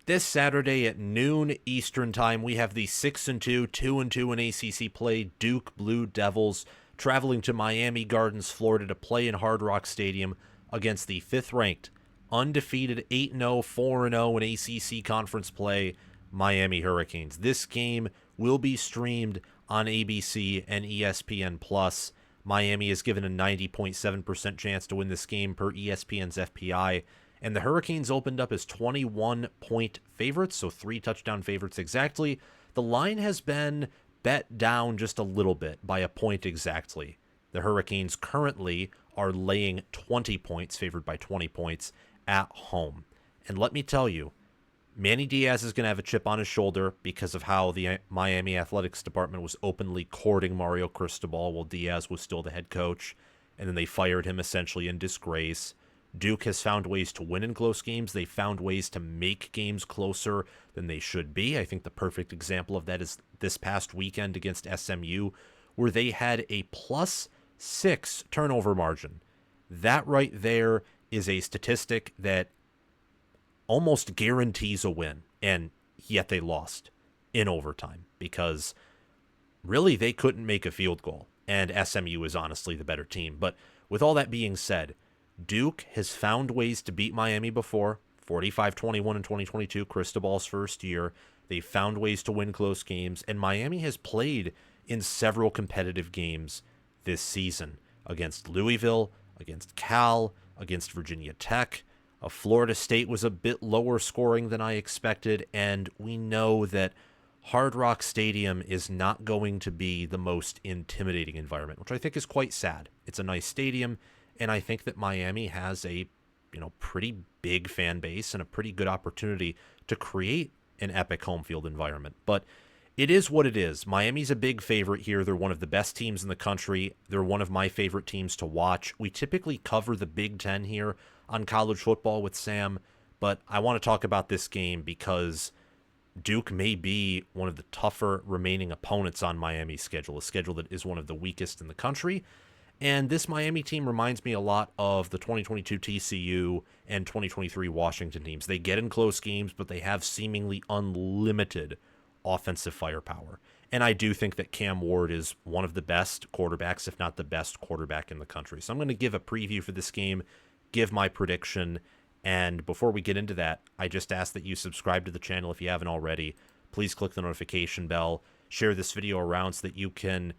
This Saturday at noon Eastern Time, we have the 6-2, 2-2 in ACC play Duke Blue Devils traveling to Miami Gardens, Florida to play in Hard Rock Stadium against the 5th-ranked, undefeated 8-0, 4-0 in ACC conference play Miami Hurricanes. This game will be streamed on ABC and ESPN+. Miami is given a 90.7% chance to win this game per ESPN's FPI. And the Hurricanes opened up as 21-point favorites, so 3 touchdown favorites exactly. The line has been bet down just a little bit by a point exactly. The Hurricanes currently are laying 20 points, favored by 20 points, at home. And let me tell you, Manny Diaz is going to have a chip on his shoulder because of how the Miami Athletics Department was openly courting Mario Cristobal while Diaz was still the head coach, and then they fired him essentially in disgrace. Duke has found ways to win in close games. They found ways to make games closer than they should be. I think the perfect example of that is this past weekend against SMU, where they had a +6 turnover margin. That right there is a statistic that almost guarantees a win, and yet they lost in overtime because really they couldn't make a field goal, and SMU is honestly the better team. But with all that being said, Duke has found ways to beat Miami before, 45-21 in 2022, Cristobal's first year. They found ways to win close games, and Miami has played in several competitive games this season against Louisville, against Cal, against Virginia Tech. Florida State was a bit lower scoring than I expected, and we know that Hard Rock Stadium is not going to be the most intimidating environment, which I think is quite sad. It's a nice stadium, and I think that Miami has a pretty big fan base and a pretty good opportunity to create an epic home field environment. But it is what it is. Miami's a big favorite here. They're one of the best teams in the country. They're one of my favorite teams to watch. We typically cover the Big Ten here on college football with Sam, but I want to talk about this game because Duke may be one of the tougher remaining opponents on Miami's schedule, a schedule that is one of the weakest in the country. And this Miami team reminds me a lot of the 2022 TCU and 2023 Washington teams. They get in close games, but they have seemingly unlimited offensive firepower. And I do think that Cam Ward is one of the best quarterbacks, if not the best quarterback in the country. So I'm going to give a preview for this game, give my prediction, and before we get into that, I just ask that you subscribe to the channel if you haven't already. Please click the notification bell, share this video around so that you can,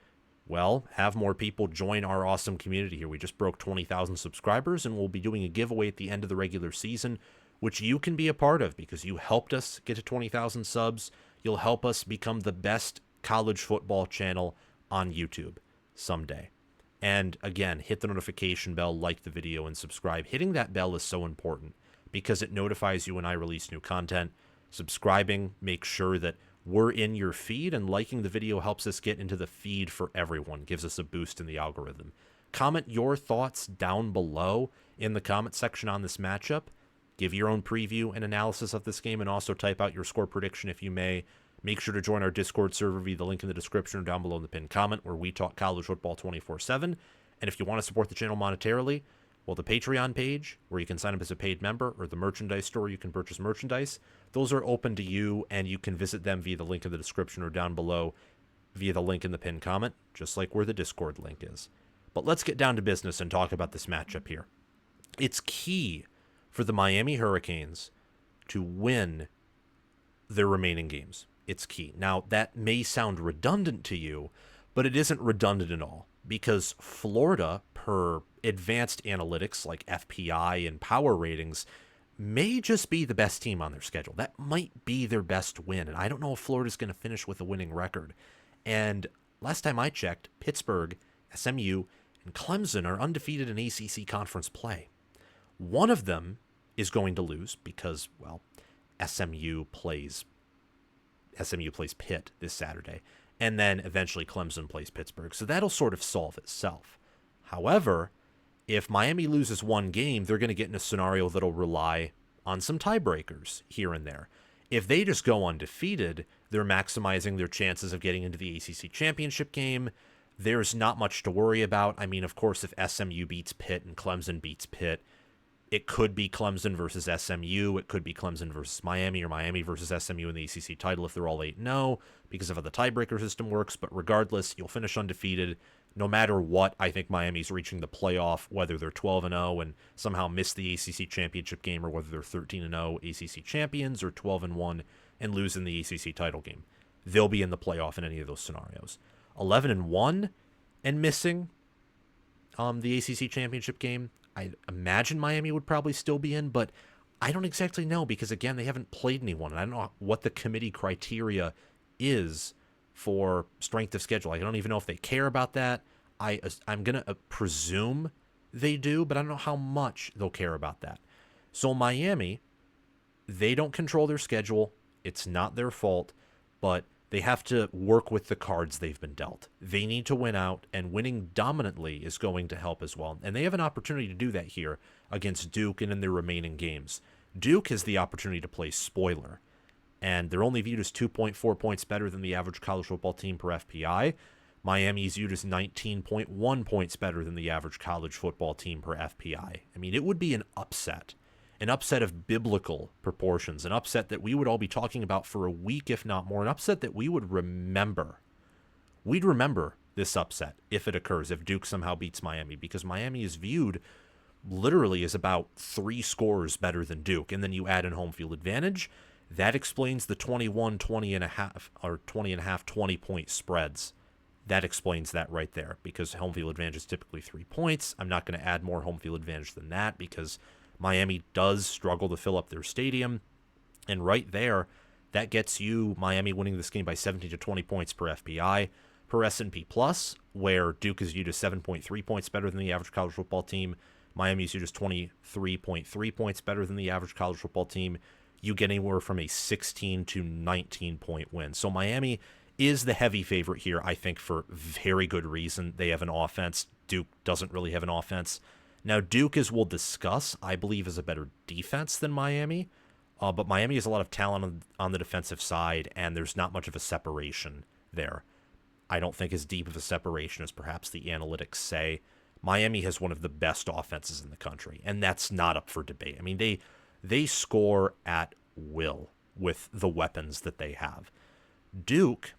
well, have more people join our awesome community here. We just broke 20,000 subscribers, and we'll be doing a giveaway at the end of the regular season, which you can be a part of because you helped us get to 20,000 subs. You'll help us become the best college football channel on YouTube someday. And again, hit the notification bell, like the video, and subscribe. Hitting that bell is so important because it notifies you when I release new content. Subscribing makes sure that we're in your feed, and liking the video helps us get into the feed for everyone, gives us a boost in the algorithm. Comment your thoughts down below in the comment section on this matchup. Give your own preview and analysis of this game, and also type out your score prediction if you may. Make sure to join our Discord server via the link in the description or down below in the pinned comment, where we talk college football 24/7. And if you want to support the channel monetarily, well, the Patreon page, where you can sign up as a paid member, or the merchandise store, you can purchase merchandise. Those are open to you, and you can visit them via the link in the description or down below via the link in the pinned comment, just like where the Discord link is. But let's get down to business and talk about this matchup here. It's key for the Miami Hurricanes to win their remaining games. It's key. Now, that may sound redundant to you, but it isn't redundant at all, because Florida, per advanced analytics like FPI and power ratings, may just be the best team on their schedule. That might be their best win, and I don't know if Florida's going to finish with a winning record. And last time I checked, Pittsburgh, SMU, and Clemson are undefeated in ACC conference play. One of them is going to lose because, well, SMU plays Pitt this Saturday, and then eventually Clemson plays Pittsburgh. So that'll sort of solve itself. However, if Miami loses one game, they're going to get in a scenario that'll rely on some tiebreakers here and there. If they just go undefeated, they're maximizing their chances of getting into the ACC championship game. There's not much to worry about. I mean, of course, if SMU beats Pitt and Clemson beats Pitt, It could be Clemson versus SMU. It could be Clemson versus Miami or Miami versus SMU in the ACC title if they're all 8-0 because of how the tiebreaker system works. But regardless, you'll finish undefeated. No matter what, I think Miami's reaching the playoff, whether they're 12-0 and somehow miss the ACC championship game or whether they're 13-0 ACC champions or 12-1 and lose in the ACC title game. They'll be in the playoff in any of those scenarios. 11-1 and missing the ACC championship game, I imagine Miami would probably still be in, but I don't exactly know because, again, they haven't played anyone. And I don't know what the committee criteria is for strength of schedule. I don't even know if they care about that. I'm going to presume they do, but I don't know how much they'll care about that. So Miami, they don't control their schedule. It's not their fault, but they have to work with the cards they've been dealt. They need to win out, and winning dominantly is going to help as well. And they have an opportunity to do that here against Duke and in their remaining games. Duke has the opportunity to play spoiler, and they're only viewed as 2.4 points better than the average college football team per FPI. Miami is viewed as 19.1 points better than the average college football team per FPI. I mean, it would be an upset of biblical proportions, an upset that we would all be talking about for a week, if not more, an upset that we would remember. We'd remember this upset if it occurs, if Duke somehow beats Miami, because Miami is viewed literally as about 3 scores better than Duke, and then you add in home field advantage. That explains the 21, 20 and a half, or 20 and a half, 20-point spreads. That explains that right there, because home field advantage is typically 3 points. I'm not going to add more home field advantage than that, because Miami does struggle to fill up their stadium. And right there, that gets you Miami winning this game by 17 to 20 points per FPI. Per S&P Plus, where Duke is viewed as 7.3 points better than the average college football team, Miami is viewed as 23.3 points better than the average college football team, you get anywhere from a 16 to 19-point win. So Miami is the heavy favorite here, I think, for very good reason. They have an offense. Duke doesn't really have an offense. Now, Duke, as we'll discuss, I believe is a better defense than Miami, but Miami has a lot of talent on the defensive side, and there's not much of a separation there. I don't think as deep of a separation as perhaps the analytics say. Miami has one of the best offenses in the country, and that's not up for debate. I mean, they score at will with the weapons that they have. Duke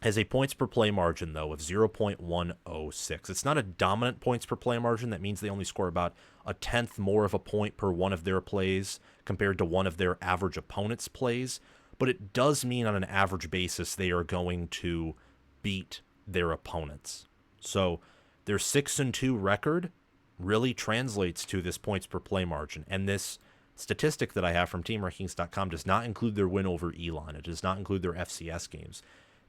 has a points per play margin, though, of 0.106. It's not a dominant points per play margin. That means they only score about a tenth more of a point per one of their plays compared to one of their average opponent's plays. But it does mean on an average basis they are going to beat their opponents. So their 6-2 record really translates to this points per play margin. And this statistic that I have from TeamRankings.com does not include their win over Elon. It does not include their FCS games.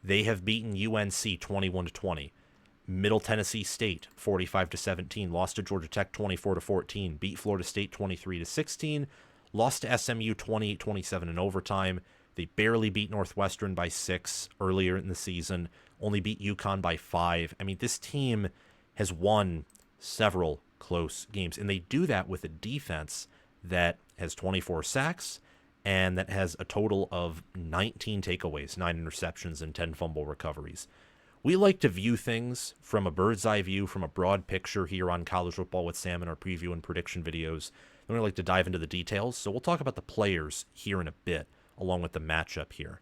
They have beaten UNC 21-20, Middle Tennessee State 45-17, lost to Georgia Tech 24-14, beat Florida State 23-16, lost to SMU 28-27 in overtime. They barely beat Northwestern by 6 earlier in the season, only beat UConn by 5. I mean, this team has won several close games, and they do that with a defense that has 24 sacks and that has a total of 19 takeaways, 9 interceptions, and 10 fumble recoveries. We like to view things from a bird's eye view, from a broad picture here on College Football with Sam in our preview and prediction videos. Then we like to dive into the details, so we'll talk about the players here in a bit, along with the matchup here.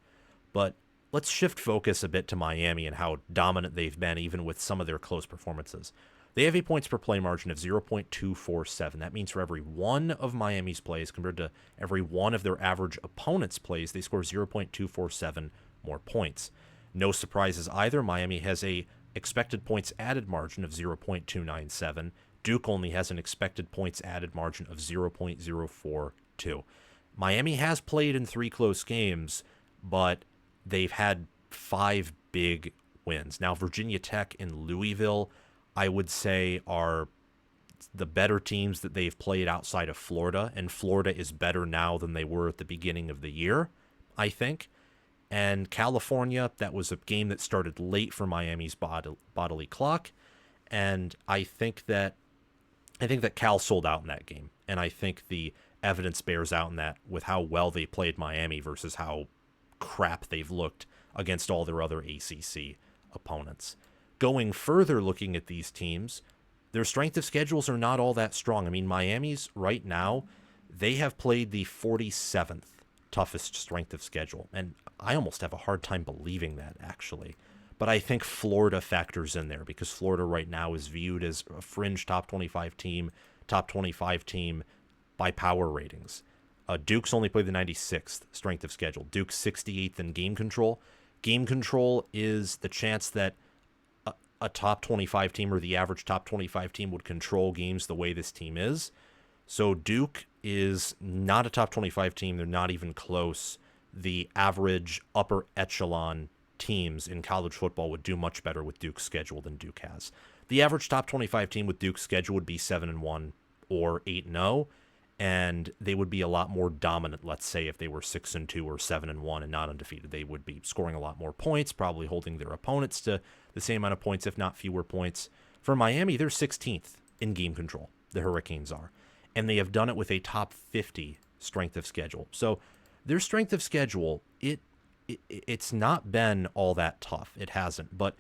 But let's shift focus a bit to Miami and how dominant they've been, even with some of their close performances. They have a points per play margin of 0.247. That means for every one of Miami's plays compared to every one of their average opponent's plays, they score 0.247 more points. No surprises either. Miami has a expected points added margin of 0.297. Duke only has an expected points added margin of 0.042. Miami has played in 3 close games, but they've had 5 big wins. Now, Virginia Tech and Louisville, I would say, are the better teams that they've played outside of Florida, and Florida is better now than they were at the beginning of the year, I think. And California, that was a game that started late for Miami's bodily clock, and I think that Cal sold out in that game, and I think the evidence bears out in that with how well they played Miami versus how crap they've looked against all their other ACC opponents. Going further looking at these teams, their strength of schedules are not all that strong. I mean, Miami's right now, they have played the 47th toughest strength of schedule. And I almost have a hard time believing that, actually. But I think Florida factors in there because Florida right now is viewed as a fringe top 25 team by power ratings. Duke's only played the 96th strength of schedule. Duke's 68th in game control. Game control is the chance that a top 25 team or the average top 25 team would control games the way this team is. So Duke is not a top 25 team. They're not even close. The average upper echelon teams in college football would do much better with Duke's schedule than Duke has. The average top 25 team with Duke's schedule would be 7-1 or 8-0, and they would be a lot more dominant, let's say, if they were 6-2 or 7-1 and not undefeated. They would be scoring a lot more points, probably holding their opponents to the same amount of points, if not fewer points. For Miami, they're 16th in game control, the Hurricanes are, and they have done it with a top 50 strength of schedule. So their strength of schedule, it's not been all that tough. It hasn't, but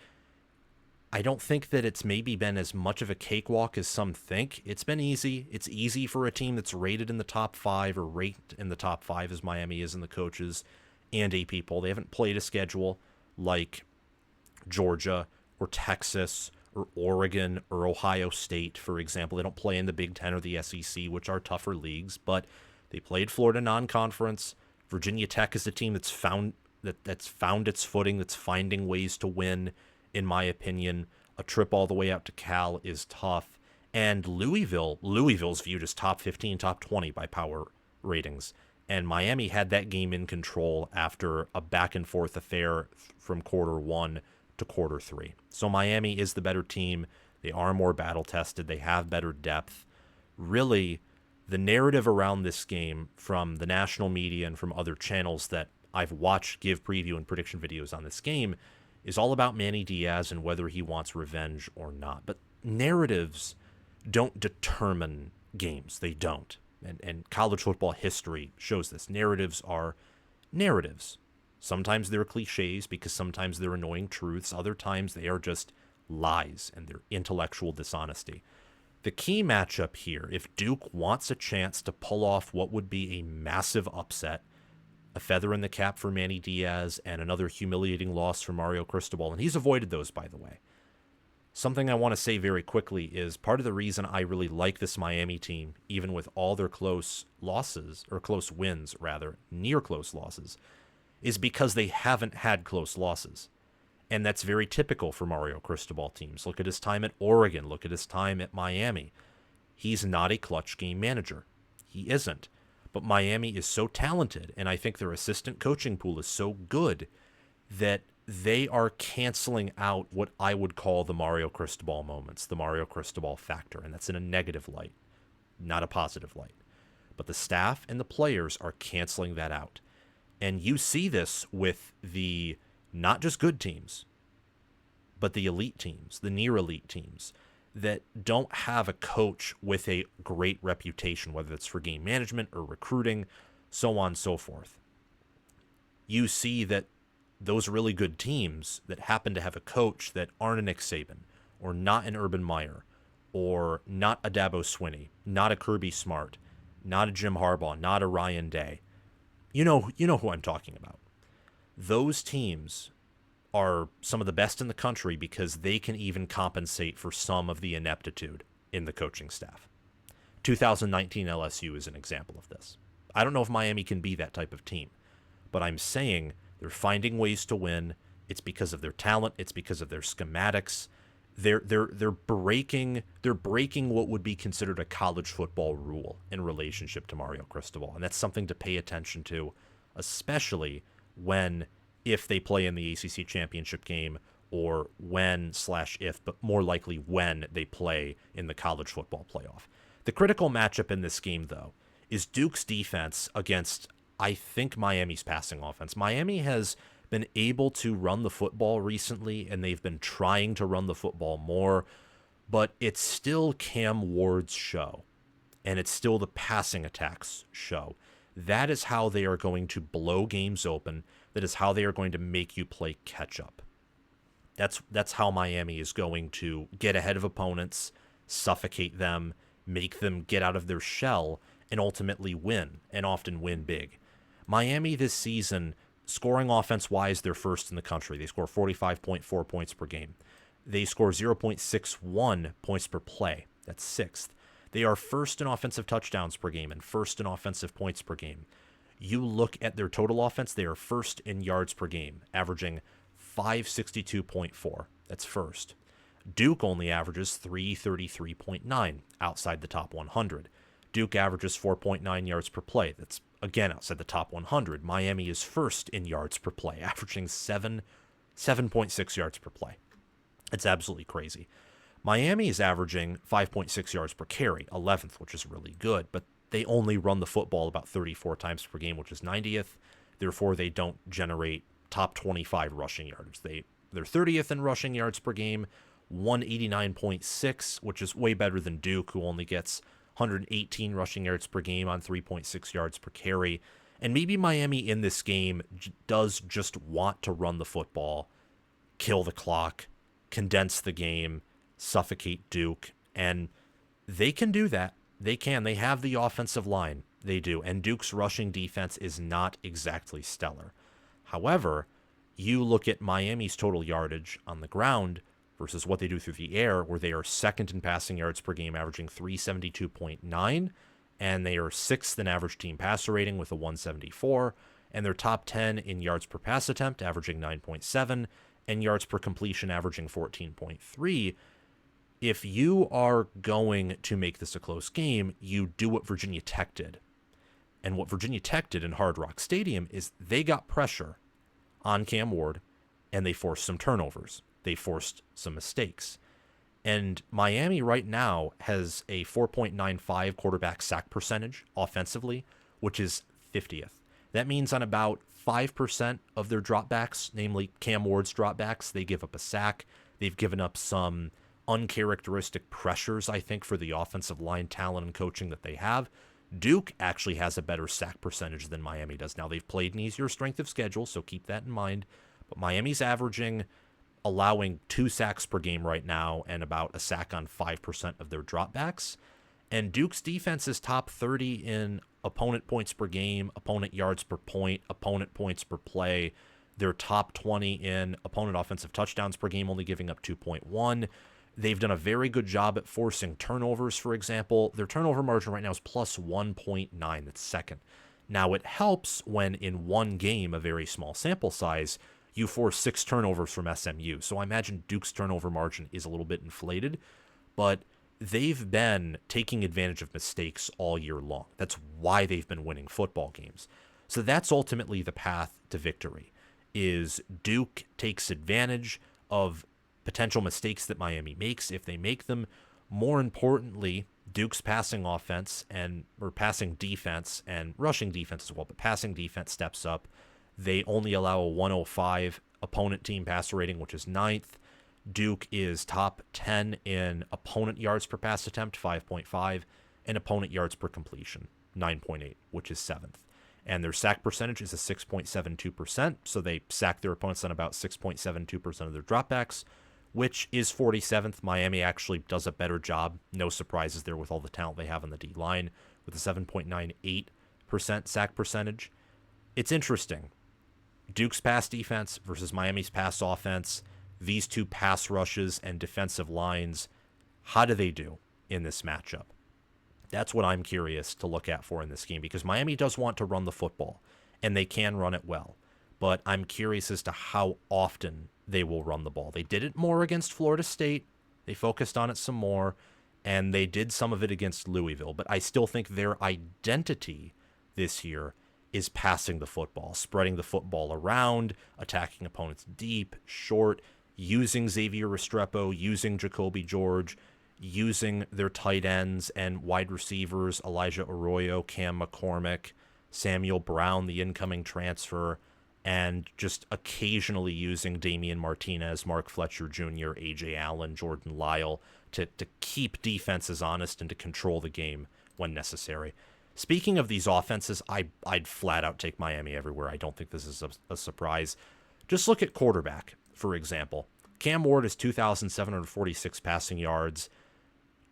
I don't think that it's maybe been as much of a cakewalk as some think. It's been easy. It's easy for a team that's rated in the top 5 or ranked in the top 5 as Miami is in the coaches and AP poll. They haven't played a schedule like Georgia or Texas or Oregon or Ohio State, for example. They don't play in the Big Ten or the SEC, which are tougher leagues, but they played Florida non-conference. Virginia Tech is a team that's found its footing, that's finding ways to win. In my opinion, a trip all the way out to Cal is tough. And Louisville's viewed as top 15, top 20 by power ratings. And Miami had that game in control after a back-and-forth affair from quarter 1 to quarter 3. So Miami is the better team. They are more battle-tested. They have better depth. Really, the narrative around this game from the national media and from other channels that I've watched give preview and prediction videos on this game is all about Manny Diaz and whether he wants revenge or not. But narratives don't determine games. They don't. And college football history shows this. Narratives are narratives. Sometimes they're cliches because sometimes they're annoying truths. Other times they are just lies and they're intellectual dishonesty. The key matchup here, if Duke wants a chance to pull off what would be a massive upset, a feather in the cap for Manny Diaz, and another humiliating loss for Mario Cristobal. And he's avoided those, by the way. Something I want to say very quickly is part of the reason I really like this Miami team, even with all their close losses, or close wins, rather, near close losses, is because they haven't had close losses. And that's very typical for Mario Cristobal teams. Look at his time at Oregon. Look at his time at Miami. He's not a clutch game manager. He isn't. But Miami is so talented, and I think their assistant coaching pool is so good that they are canceling out what I would call the Mario Cristobal moments, the Mario Cristobal factor, and that's in a negative light, not a positive light. But the staff and the players are canceling that out. And you see this with the not just good teams, but the elite teams, the near elite teams, that don't have a coach with a great reputation, whether it's for game management or recruiting, so on and so forth. You see that those really good teams that happen to have a coach that aren't a Nick Saban, or not an Urban Meyer, or not a Dabo Swinney, not a Kirby Smart, not a Jim Harbaugh, not a Ryan Day. You know who I'm talking about. Those teams are some of the best in the country because they can even compensate for some of the ineptitude in the coaching staff. 2019 LSU is an example of this. I don't know if Miami can be that type of team, but I'm saying they're finding ways to win. It's because of their talent. It's because of their schematics. They're breaking what would be considered a college football rule in relationship to Mario Cristobal, and that's something to pay attention to, especially if they play in the ACC championship game, or if, but more likely when they play in the college football playoff. The critical matchup in this game, though, is Duke's defense against, I think, Miami's passing offense. Miami has been able to run the football recently, and they've been trying to run the football more, but it's still Cam Ward's show, and it's still the passing attacks show. That is how they are going to blow games open. That is how they are going to make you play catch up. That's how Miami is going to get ahead of opponents suffocate them, make them get out of their shell, and ultimately win, and often win big. Miami this season, scoring offense-wise, they're first in the country. They score 45.4 points per game. They score 0.61 points per play. That's sixth. They are first in offensive touchdowns per game and first in offensive points per game. You look at their total offense, they are first in yards per game, averaging 562.4. That's first. Duke only averages 333.9 outside the top 100. Duke averages 4.9 yards per play. That's, again, outside the top 100. Miami is first in yards per play, averaging 7.6 yards per play. It's absolutely crazy. Miami is averaging 5.6 yards per carry, 11th, which is really good, but they only run the football about 34 times per game, which is 90th. Therefore, they don't generate top 25 rushing yards. They're 30th in rushing yards per game, 189.6, which is way better than Duke, who only gets 118 rushing yards per game on 3.6 yards per carry. And maybe Miami in this game does just want to run the football, kill the clock, condense the game, suffocate Duke, and they can do that. They can. They have the offensive line. They do. And Duke's rushing defense is not exactly stellar. However, you look at Miami's total yardage on the ground versus what they do through the air, where they are second in passing yards per game, averaging 372.9, and they are sixth in average team passer rating with a 174, and they're top 10 in yards per pass attempt, averaging 9.7, and yards per completion, averaging 14.3. If you are going to make this a close game, you do what Virginia Tech did. And what Virginia Tech did in Hard Rock Stadium is they got pressure on Cam Ward, and they forced some turnovers. They forced some mistakes. And Miami right now has a 4.95 quarterback sack percentage offensively, which is 50th. That means on about 5% of their dropbacks, namely Cam Ward's dropbacks, they give up a sack. They've given up some uncharacteristic pressures, I think, for the offensive line talent and coaching that they have. Duke actually has a better sack percentage than Miami does. Now, they've played an easier strength of schedule, so keep that in mind. But Miami's allowing 2 sacks per game right now and about a sack on 5% of their dropbacks. And Duke's defense is top 30 in opponent points per game, opponent yards per point, opponent points per play. They're top 20 in opponent offensive touchdowns per game, only giving up 2.1. They've done a very good job at forcing turnovers, for example. Their turnover margin right now is plus 1.9. That's second. Now, it helps when in one game, a very small sample size, you force 6 turnovers from SMU. So I imagine Duke's turnover margin is a little bit inflated, but they've been taking advantage of mistakes all year long. That's why they've been winning football games. So that's ultimately the path to victory, is Duke takes advantage of potential mistakes that Miami makes if they make them. More importantly, Duke's passing offense or passing defense and rushing defense as well, but passing defense steps up. They only allow a 105 opponent team passer rating, which is 9th. Duke is top 10 in opponent yards per pass attempt, 5.5, and opponent yards per completion, 9.8, which is 7th. And their sack percentage is a 6.72%, so they sack their opponents on about 6.72% of their dropbacks, which is 47th. Miami actually does a better job. No surprises there with all the talent they have on the D-line, with a 7.98% sack percentage. It's interesting. Duke's pass defense versus Miami's pass offense, these two pass rushes and defensive lines, how do they do in this matchup? That's what I'm curious to look at for in this game, because Miami does want to run the football, and they can run it well. But I'm curious as to how often they will run the ball. They did it more against Florida State. They focused on it some more, and they did some of it against Louisville. But I still think their identity this year is passing the football, spreading the football around, attacking opponents deep, short, using Xavier Restrepo, using Jacoby George, using their tight ends and wide receivers, Elijah Arroyo, Cam McCormick, Samuel Brown, the incoming transfer, and just occasionally using Damian Martinez, Mark Fletcher Jr., A.J. Allen, Jordan Lyle to keep defenses honest and to control the game when necessary. Speaking of these offenses, I'd flat out take Miami everywhere. I don't think this is a surprise. Just look at quarterback, for example. Cam Ward is 2,746 passing yards,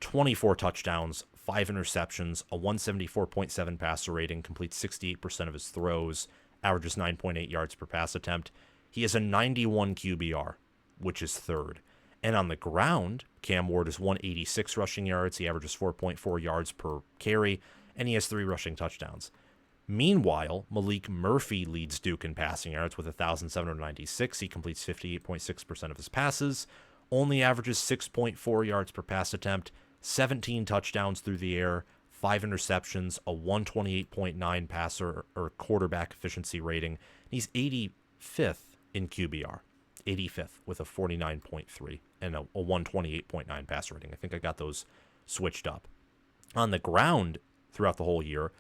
24 touchdowns, 5 interceptions, a 174.7 passer rating, completes 68% of his throws, averages 9.8 yards per pass attempt. He has a 91 QBR, which is third. And on the ground, Cam Ward is 186 rushing yards. He averages 4.4 yards per carry, and he has 3 rushing touchdowns. Meanwhile, Malik Murphy leads Duke in passing yards with 1,796. He completes 58.6% of his passes, only averages 6.4 yards per pass attempt, 17 touchdowns through the air, 5 interceptions, a 128.9 passer or quarterback efficiency rating. He's 85th in QBR, 85th with a 49.3 and a 128.9 passer rating. I think I got those switched up. On the ground throughout the whole year,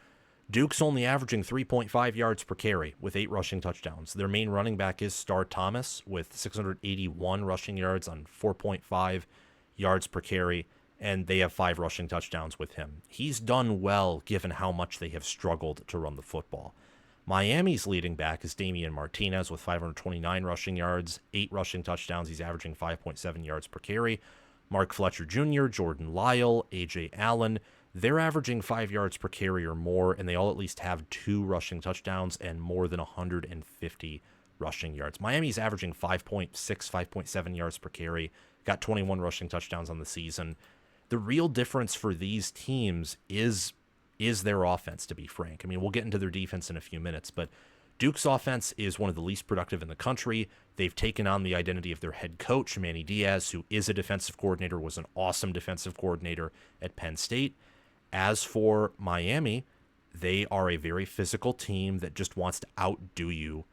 Duke's only averaging 3.5 yards per carry with 8 rushing touchdowns. Their main running back is Star Thomas with 681 rushing yards on 4.5 yards per carry, and they have 5 rushing touchdowns with him. He's done well given how much they have struggled to run the football. Miami's leading back is Damian Martinez with 529 rushing yards, 8 rushing touchdowns. He's averaging 5.7 yards per carry. Mark Fletcher Jr., Jordan Lyle, A.J. Allen, they're averaging 5 yards per carry or more, and they all at least have 2 rushing touchdowns and more than 150 rushing yards. Miami's averaging 5.6, 5.7 yards per carry, got 21 rushing touchdowns on the season. The real difference for these teams is their offense, to be frank. I mean, we'll get into their defense in a few minutes, but Duke's offense is one of the least productive in the country. They've taken on the identity of their head coach, Manny Diaz, who is a defensive coordinator, was an awesome defensive coordinator at Penn State. As for Miami, they are a very physical team that just wants to outdo you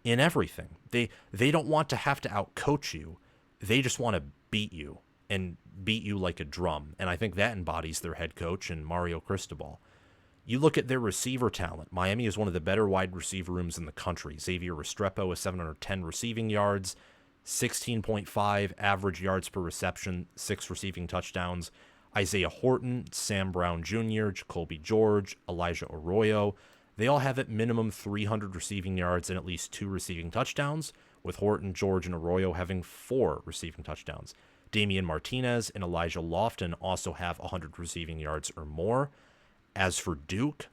in everything. They don't want to have to outcoach you. They just want to beat you and beat you like a drum. And I think that embodies their head coach and Mario Cristobal. You look at their receiver talent. Miami is one of the better wide receiver rooms in the country. Xavier Restrepo has 710 receiving yards, 16.5 average yards per reception, 6 receiving touchdowns. Isaiah Horton, Sam Brown Jr., Jacoby George, Elijah Arroyo, they all have at minimum 300 receiving yards and at least 2 receiving touchdowns, with Horton, George, and Arroyo having 4 receiving touchdowns. Damian Martinez and Elijah Lofton also have 100 receiving yards or more. As for Duke,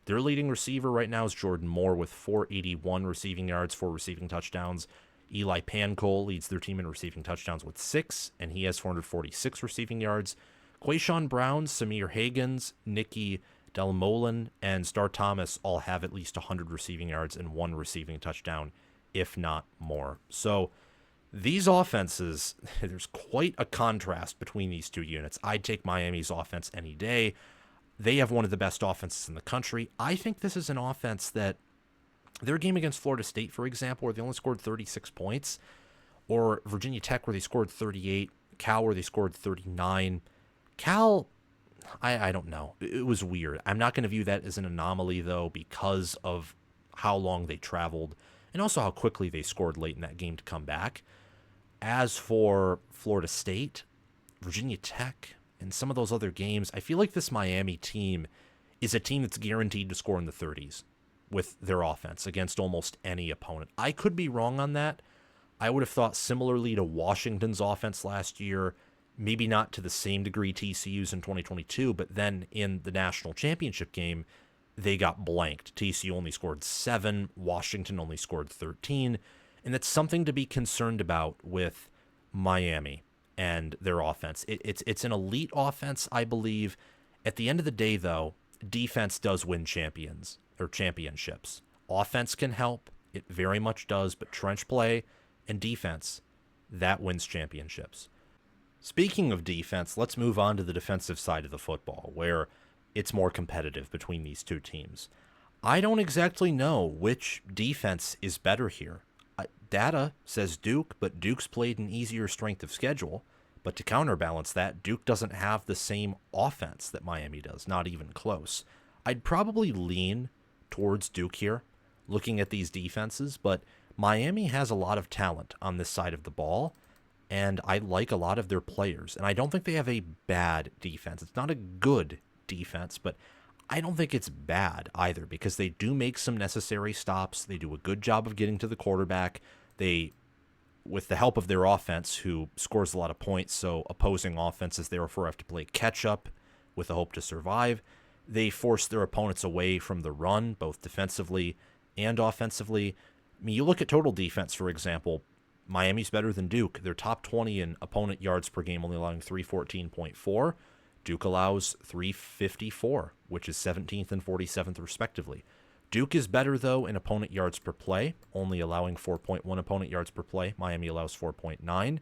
their leading receiver right now is Jordan Moore with 481 receiving yards, 4 receiving touchdowns. Eli Pancol leads their team in receiving touchdowns with 6, and he has 446 receiving yards. Quayshawn Brown, Samir Hagans, Nicky Delmolin, and Star Thomas all have at least 100 receiving yards and 1 receiving touchdown, if not more. So these offenses, there's quite a contrast between these two units. I'd take Miami's offense any day. They have one of the best offenses in the country. I think this is an offense that their game against Florida State, for example, where they only scored 36 points, or Virginia Tech where they scored 38, Cal where they scored 39. Cal, I don't know. It was weird. I'm not going to view that as an anomaly, though, because of how long they traveled and also how quickly they scored late in that game to come back. As for Florida State, Virginia Tech, and some of those other games, I feel like this Miami team is a team that's guaranteed to score in the 30s with their offense against almost any opponent. I could be wrong on that. I would have thought similarly to Washington's offense last year, maybe not to the same degree TCU's in 2022, but then in the national championship game, they got blanked. TCU only scored 7, Washington only scored 13, and that's something to be concerned about with Miami and their offense. It's an elite offense, I believe. At the end of the day, though, defense does win championships. Offense can help. It very much does, but trench play and defense, that wins championships. Speaking of defense, let's move on to the defensive side of the football, where it's more competitive between these two teams. I don't exactly know which defense is better here. Data says Duke, but Duke's played an easier strength of schedule. But to counterbalance that, Duke doesn't have the same offense that Miami does, not even close. I'd probably lean towards Duke here, looking at these defenses, but Miami has a lot of talent on this side of the ball, and I like a lot of their players. And I don't think they have a bad defense. It's not a good defense, but I don't think it's bad either, because they do make some necessary stops. They do a good job of getting to the quarterback. They with the help of their offense, who scores a lot of points, so opposing offenses therefore have to play catch-up with a hope to survive. They force their opponents away from the run, both defensively and offensively. I mean, you look at total defense, for example, Miami's better than Duke. They're top 20 in opponent yards per game, only allowing 314.4. Duke allows 354, which is 17th and 47th respectively. Duke is better, though, in opponent yards per play, only allowing 4.1 opponent yards per play. Miami allows 4.9.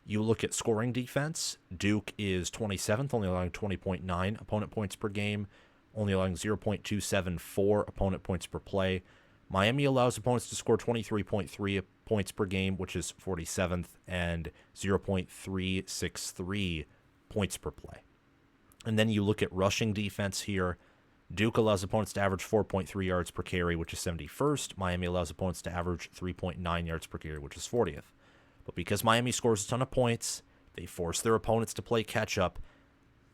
You look at scoring defense, Duke is 27th, only allowing 20.9 opponent points per game, only allowing 0.274 opponent points per play. Miami allows opponents to score 23.3 points per game, which is 47th, and 0.363 points per play. And then you look at rushing defense here. Duke allows opponents to average 4.3 yards per carry, which is 71st. Miami allows opponents to average 3.9 yards per carry, which is 40th. But because Miami scores a ton of points, they force their opponents to play catch-up.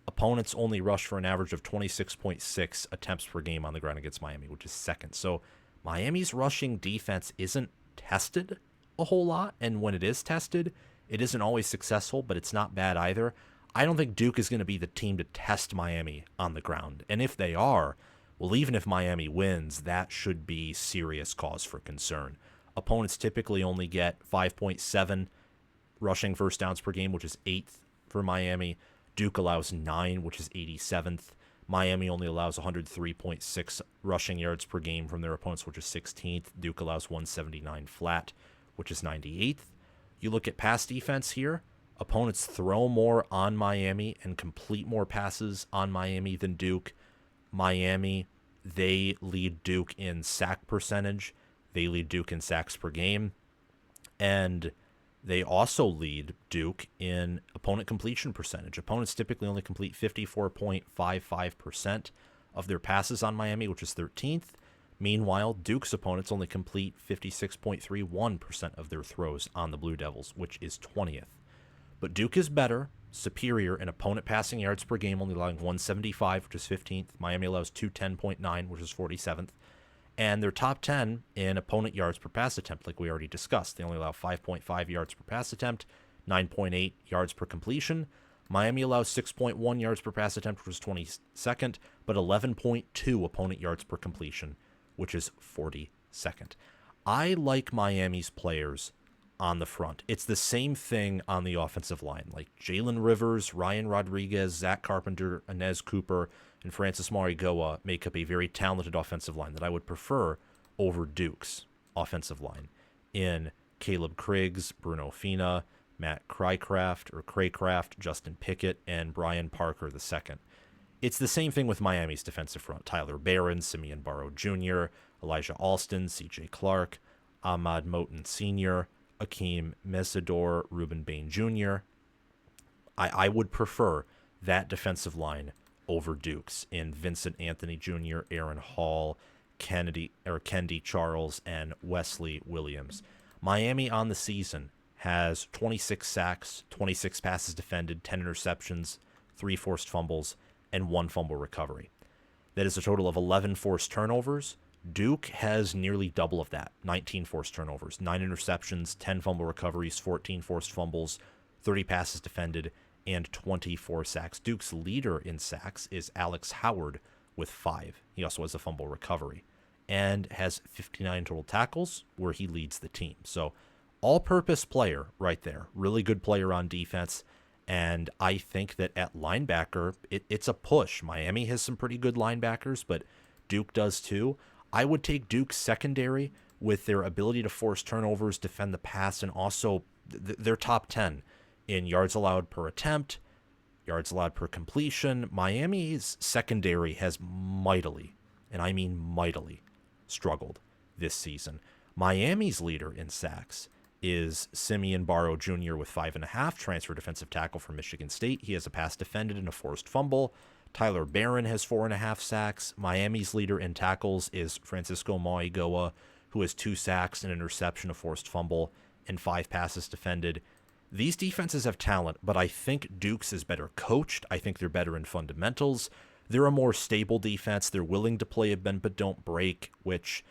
Opponents only rush for an average of 26.6 attempts per game on the ground against Miami, which is second. So Miami's rushing defense isn't tested a whole lot, and when it is tested, it isn't always successful, but it's not bad either. I don't think Duke is going to be the team to test Miami on the ground. And if they are, well, even if Miami wins, that should be serious cause for concern. Opponents typically only get 5.7 rushing first downs per game, which is 8th for Miami. Duke allows 9, which is 87th. Miami only allows 103.6 rushing yards per game from their opponents, which is 16th. Duke allows 179 flat, which is 98th. You look at pass defense here. Opponents throw more on Miami and complete more passes on Miami than Duke. Miami, they lead Duke in sack percentage. They lead Duke in sacks per game. And they also lead Duke in opponent completion percentage. Opponents typically only complete 54.55% of their passes on Miami, which is 13th. Meanwhile, Duke's opponents only complete 56.31% of their throws on the Blue Devils, which is 20th. But Duke is better, superior in opponent passing yards per game, only allowing 175, which is 15th. Miami allows 210.9, which is 47th. And they're top 10 in opponent yards per pass attempt, like we already discussed. They only allow 5.5 yards per pass attempt, 9.8 yards per completion. Miami allows 6.1 yards per pass attempt, which is 22nd, but 11.2 opponent yards per completion, which is 42nd. I like Miami's players on the front. It's the same thing on the offensive line. Like Jalen Rivers, Ryan Rodriguez, Zach Carpenter, Inez Cooper, and Francis Marigoa make up a very talented offensive line that I would prefer over Duke's offensive line in Caleb Kriggs, Bruno Fina, Matt Craycraft, Justin Pickett, and Brian Parker II. It's the same thing with Miami's defensive front. Tyler Barron, Simeon Barrow Jr., Elijah Alston, CJ Clark, Ahmad Moten Sr., Akeem Mesidor, Ruben Bain Jr. I would prefer that defensive line over Duke's in Vincent Anthony Jr., Aaron Hall, Kendi Charles, and Wesley Williams. Miami on the season has 26 sacks, 26 passes defended, 10 interceptions, 3 forced fumbles, and 1 fumble recovery. That is a total of 11 forced turnovers. Duke has nearly double of that, 19 forced turnovers, 9 interceptions, 10 fumble recoveries, 14 forced fumbles, 30 passes defended, and 24 sacks. Duke's leader in sacks is Alex Howard with 5. He also has a fumble recovery and has 59 total tackles, where he leads the team. So all-purpose player right there, really good player on defense. And I think that at linebacker, it's a push. Miami has some pretty good linebackers, but Duke does too. I would take Duke's secondary with their ability to force turnovers, defend the pass, and also they're top 10 in yards allowed per attempt, yards allowed per completion. Miami's secondary has mightily, and I mean mightily, struggled this season. Miami's leader in sacks is Simeon Barrow Jr. with 5.5, transfer defensive tackle from Michigan State. He has a pass defended and a forced fumble. Tyler Barron has 4.5 sacks. Miami's leader in tackles is Francisco Mauigoa, who has 2 sacks, an interception, a forced fumble, and 5 passes defended. These defenses have talent, but I think Duke's is better coached. I think they're better in fundamentals. They're a more stable defense. They're willing to play a bend but don't break, which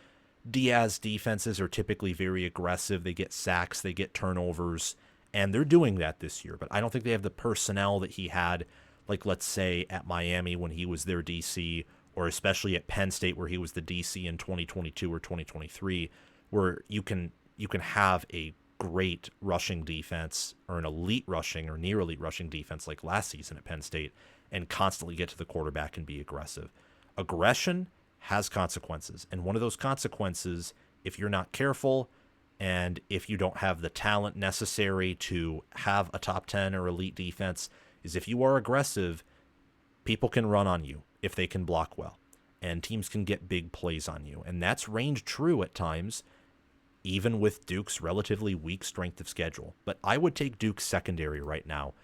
Diaz defenses are typically very aggressive. They get sacks, they get turnovers, and they're doing that this year. But I don't think they have the personnel that he had, like, let's say, at Miami when he was their DC, or especially at Penn State where he was the DC in 2022 or 2023, where you can have a great rushing defense or an elite rushing or near elite rushing defense like last season at Penn State and constantly get to the quarterback and be aggressive. Aggression has consequences, and one of those consequences, if you're not careful and if you don't have the talent necessary to have a top 10 or elite defense, is if you are aggressive, people can run on you if they can block well, and teams can get big plays on you. And that's reigned true at times, even with Duke's relatively weak strength of schedule. But I would take Duke's secondary right now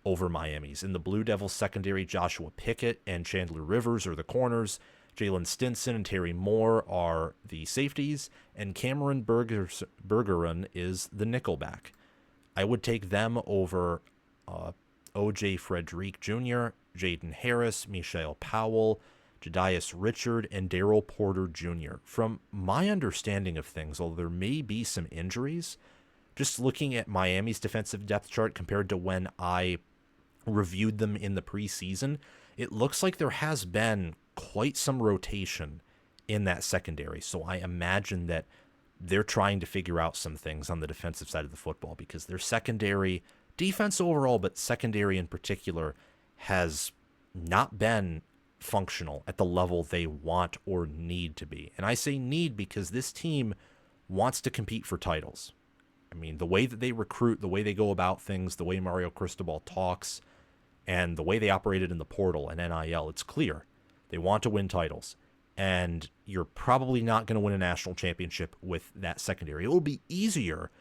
over Miami's. In the Blue Devils secondary, Joshua Pickett and Chandler Rivers are the corners. Jalen Stinson and Terry Moore are the safeties, and Cameron Bergeron is the nickelback. I would take them over O.J. Frederick Jr., Jaden Harris, Michelle Powell, Jedias Richard, and Daryl Porter Jr. From my understanding of things, although there may be some injuries, just looking at Miami's defensive depth chart compared to when I reviewed them in the preseason, it looks like there has been quite some rotation in that secondary. So I imagine that they're trying to figure out some things on the defensive side of the football, because their secondary, defense overall, but secondary in particular, has not been functional at the level they want or need to be. And I say need because this team wants to compete for titles. I mean, the way that they recruit, the way they go about things, the way Mario Cristobal talks, and the way they operated in the portal and NIL, it's clear. They want to win titles. And you're probably not going to win a national championship with that secondary. It will be easier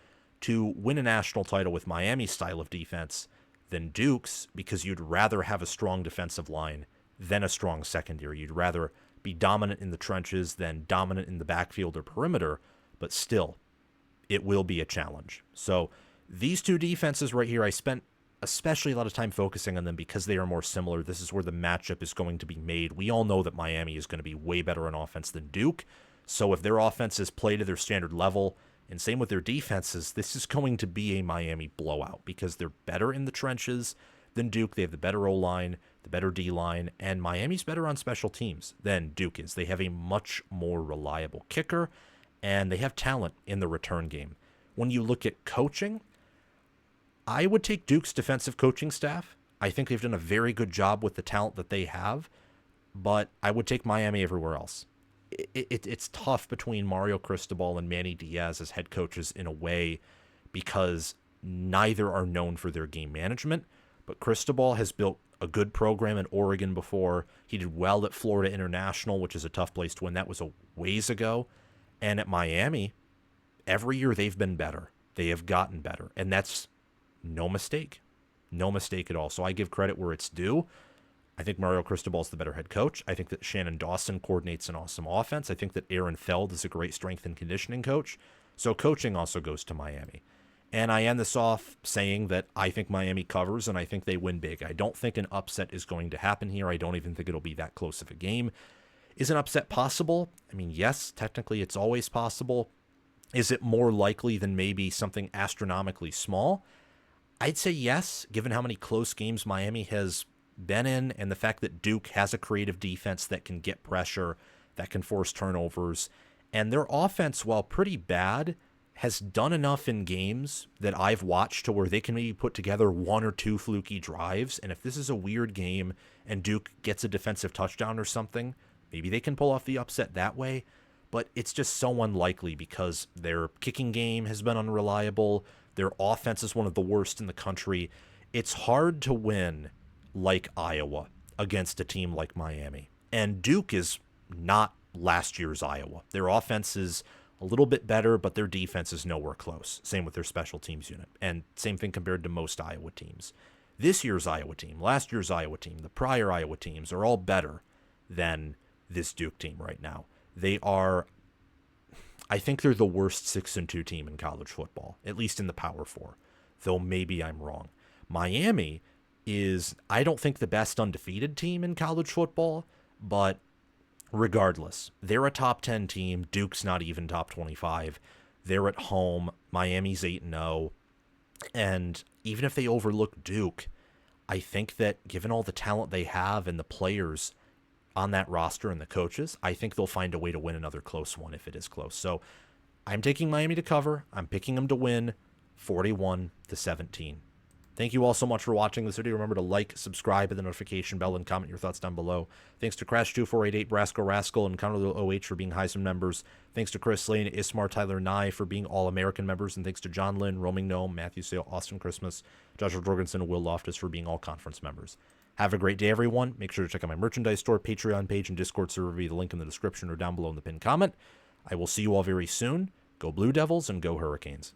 to win a national title with Miami's style of defense than Duke's, because you'd rather have a strong defensive line than a strong secondary. You'd rather be dominant in the trenches than dominant in the backfield or perimeter, but still, it will be a challenge. So these two defenses right here, I spent especially a lot of time focusing on them because they are more similar. This is where the matchup is going to be made. We all know that Miami is going to be way better on offense than Duke. So if their offenses play to their standard level, and same with their defenses, this is going to be a Miami blowout because they're better in the trenches than Duke. They have the better O-line, the better D-line, and Miami's better on special teams than Duke is. They have a much more reliable kicker, and they have talent in the return game. When you look at coaching, I would take Duke's defensive coaching staff. I think they've done a very good job with the talent that they have, but I would take Miami everywhere else. It's tough between Mario Cristobal and Manny Diaz as head coaches in a way, because neither are known for their game management, but Cristobal has built a good program in Oregon before. He did well at Florida International, which is a tough place to win. That was a ways ago. And at Miami, every year they've been better. They have gotten better, and that's no mistake. No mistake at all. So I give credit where it's due. I think Mario Cristobal is the better head coach. I think that Shannon Dawson coordinates an awesome offense. I think that Aaron Feld is a great strength and conditioning coach. So coaching also goes to Miami. And I end this off saying that I think Miami covers and I think they win big. I don't think an upset is going to happen here. I don't even think it'll be that close of a game. Is an upset possible? I mean, yes, technically it's always possible. Is it more likely than maybe something astronomically small? I'd say yes, given how many close games Miami has been in and the fact that Duke has a creative defense that can get pressure, that can force turnovers. And their offense, while pretty bad, has done enough in games that I've watched to where they can maybe put together one or two fluky drives. And if this is a weird game and Duke gets a defensive touchdown or something, maybe they can pull off the upset that way. But it's just so unlikely because their kicking game has been unreliable. Their offense is one of the worst in the country. It's hard to win like Iowa against a team like Miami. And Duke is not last year's Iowa. Their offense is a little bit better, but their defense is nowhere close. Same with their special teams unit. And same thing compared to most Iowa teams. This year's Iowa team, last year's Iowa team, the prior Iowa teams are all better than this Duke team right now. They are, I think they're the worst 6-2 team in college football, at least in the Power Four, though maybe I'm wrong. Miami is, I don't think, the best undefeated team in college football, but Regardless, they're a top 10 team. Duke's not even top 25. They're at home. Miami's 8-0. And even if they overlook Duke, I think that given all the talent they have and the players on that roster and the coaches, I think they'll find a way to win another close one if it is close. So I'm taking Miami to cover. I'm picking them to win 41-17. Thank you all so much for watching this video. Remember to like, subscribe, hit the notification bell, and comment your thoughts down below. Thanks to Crash2488, Brasco Rascal, and Counter OH for being Heisman members. Thanks to Chris Lane, Ismar, Tyler Nye for being All-American members. And thanks to John Lynn, Roaming Gnome, Matthew Sale, Austin Christmas, Joshua Jorgensen, and Will Loftus for being All-Conference members. Have a great day, everyone. Make sure to check out my merchandise store, Patreon page, and Discord server via the link in the description or down below in the pinned comment. I will see you all very soon. Go Blue Devils and go Hurricanes.